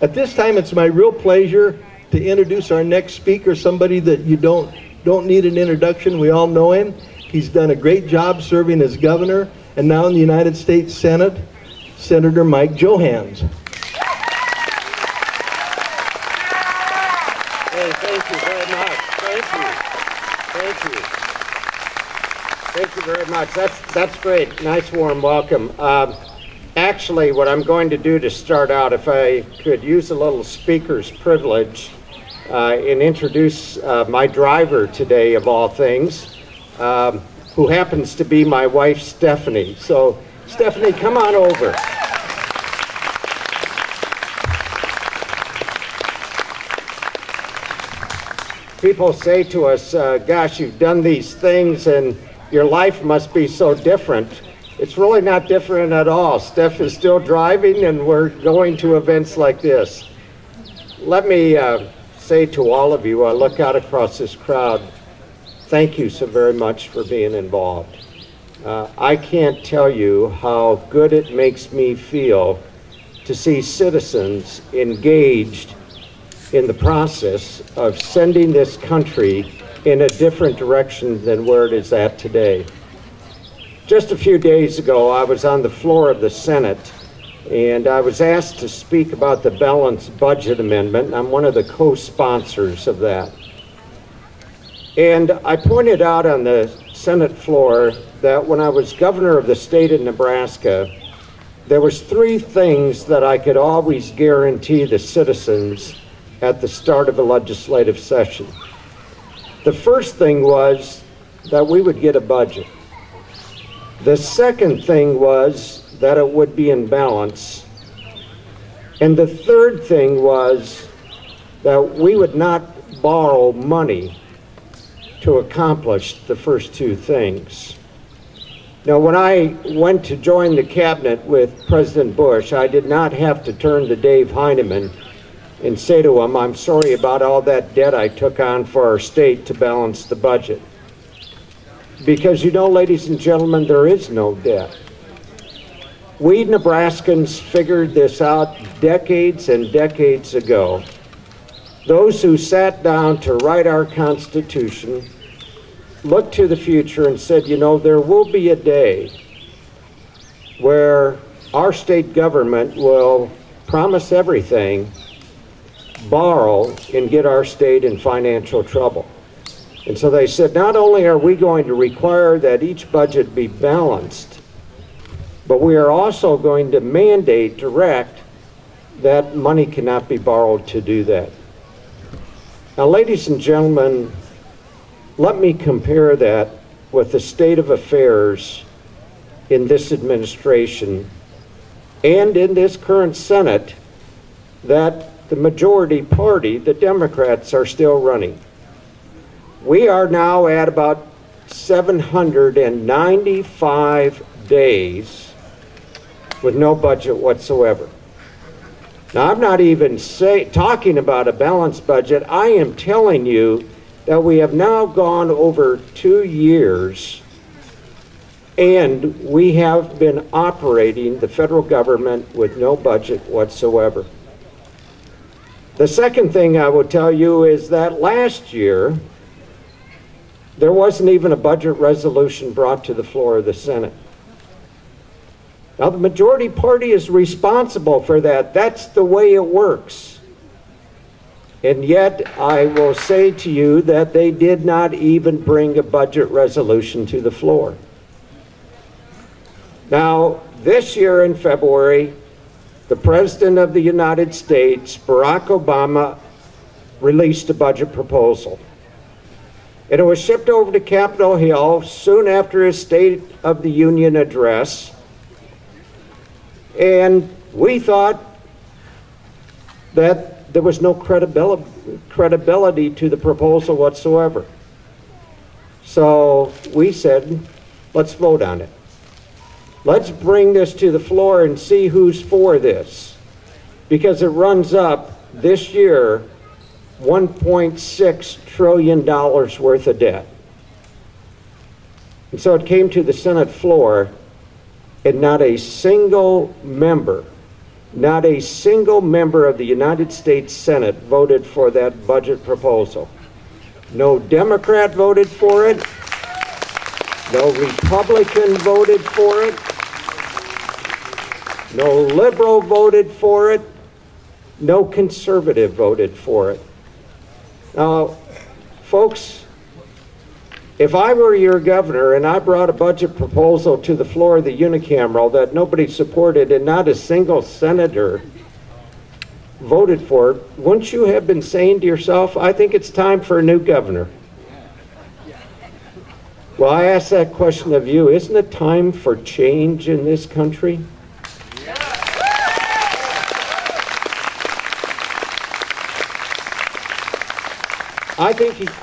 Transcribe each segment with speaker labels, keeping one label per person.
Speaker 1: At this time, it's my real pleasure to introduce our next speaker, somebody that you don't need an introduction. We all know him. He's done a great job serving as governor and now in the United States Senate, Senator Mike Johanns.
Speaker 2: Hey, thank you very much. Thank you very much. That's great. Nice warm welcome. Actually, what I'm going to do to start out, if I could use a little speaker's privilege and introduce my driver today, of all things, who happens to be my wife, Stephanie. So, Stephanie, come on over. People say to us, gosh, you've done these things and your life must be so different. It's really not different at all. Steph is still driving and we're going to events like this. Let me say to all of you, I look out across this crowd, thank you so very much for being involved. I can't tell you how good it makes me feel to see citizens engaged in the process of sending this country in a different direction than where it is at today. Just a few days ago, I was on the floor of the Senate and I was asked to speak about the balanced budget amendment. I'm one of the co-sponsors of that. And I pointed out on the Senate floor that when I was governor of the state of Nebraska, there was three things that I could always guarantee the citizens at the start of a legislative session. The first thing was that we would get a budget. The second thing was that it would be in balance. And the third thing was that we would not borrow money to accomplish the first two things. Now, when I went to join the cabinet with President Bush, I did not have to turn to Dave Heineman and say to him, I'm sorry about all that debt I took on for our state to balance the budget. Because you know, ladies and gentlemen, there is no debt. We Nebraskans figured this out decades and decades ago. Those who sat down to write our Constitution looked to the future and said, you know, there will be a day where our state government will promise everything, borrow, and get our state in financial trouble. And so they said, not only are we going to require that each budget be balanced, but we are also going to mandate, direct, that money cannot be borrowed to do that. Now, ladies and gentlemen, let me compare that with the state of affairs in this administration and in this current Senate that the majority party, the Democrats, are still running. We are now at about 795 days with no budget whatsoever. Now, I'm not even talking about a balanced budget. I am telling you that we have now gone over 2 years and we have been operating the federal government with no budget whatsoever. The second thing I will tell you is that last year, there wasn't even a budget resolution brought to the floor of the Senate. Now, the majority party is responsible for that. That's the way it works. And yet, I will say to you that they did not even bring a budget resolution to the floor. Now, this year in February, the President of the United States, Barack Obama, released a budget proposal. And it was shipped over to Capitol Hill soon after his State of the Union address. And we thought that there was no credibility to the proposal whatsoever. So we said, let's vote on it. Let's bring this to the floor and see who's for this. Because it runs up this year $1.6 trillion worth of debt. And so it came to the Senate floor, and not a single member Not a single member of the United States Senate voted for that budget proposal. No Democrat voted for it. No Republican voted for it. No liberal voted for it. No conservative voted for it. Now, folks, if I were your governor and I brought a budget proposal to the floor of the unicameral that nobody supported and not a single senator voted for it, wouldn't you have been saying to yourself, I think it's time for a new governor? Well, I ask that question of you. Isn't it time for change in this country?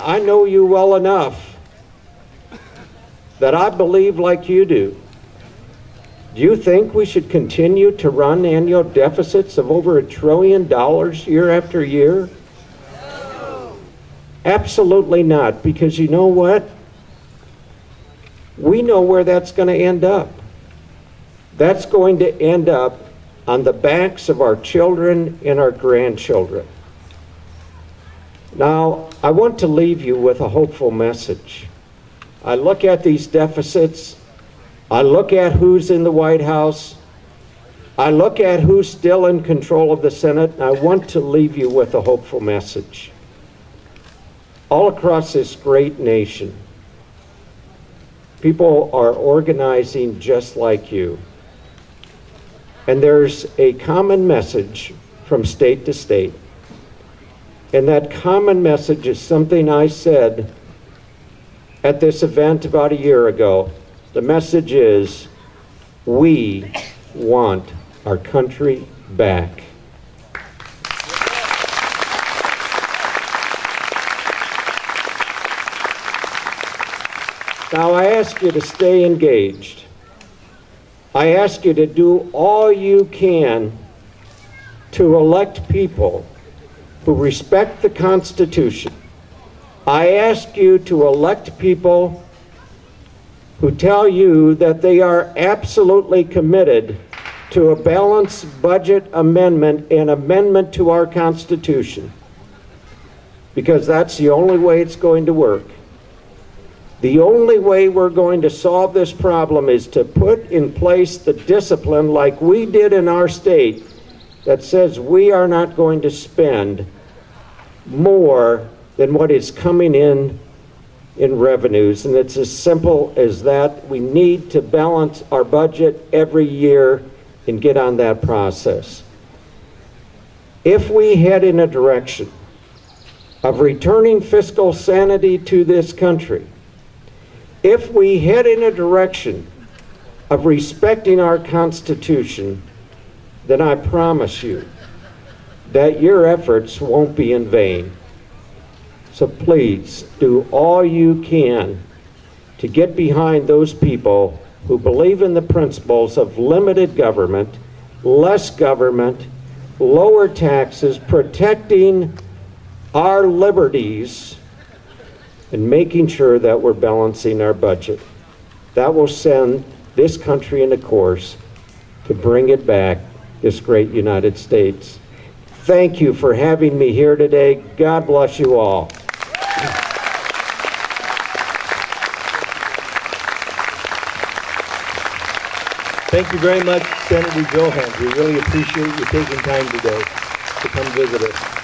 Speaker 2: I know you well enough that I believe like you do. Do you think we should continue to run annual deficits of over $1 trillion year after year? No. Absolutely not, because you know what? We know where that's going to end up. That's going to end up on the backs of our children and our grandchildren. Now, I want to leave you with a hopeful message. I look at these deficits, I look at who's in the White House, I look at who's still in control of the Senate, and I want to leave you with a hopeful message. All across this great nation, people are organizing just like you. And there's a common message from state to state. And that common message is something I said at this event about a year ago. The message is, we want our country back. Now I ask you to stay engaged. I ask you to do all you can to elect people who respect the Constitution. I ask you to elect people who tell you that they are absolutely committed to a balanced budget amendment and amendment to our Constitution, because that's the only way it's going to work. The only way we're going to solve this problem is to put in place the discipline like we did in our state that says we are not going to spend more than what is coming in revenues. And it's as simple as that. We need to balance our budget every year and get on that process. If we head in a direction of returning fiscal sanity to this country, if we head in a direction of respecting our Constitution, then I promise you that your efforts won't be in vain. So please do all you can to get behind those people who believe in the principles of limited government, less government, lower taxes, protecting our liberties, and making sure that we're balancing our budget. That will send this country in a course to bring it back, this great United States. Thank you for having me here today. God bless you all.
Speaker 1: Thank you very much, Senator Johanns. We really appreciate you taking time today to come visit us.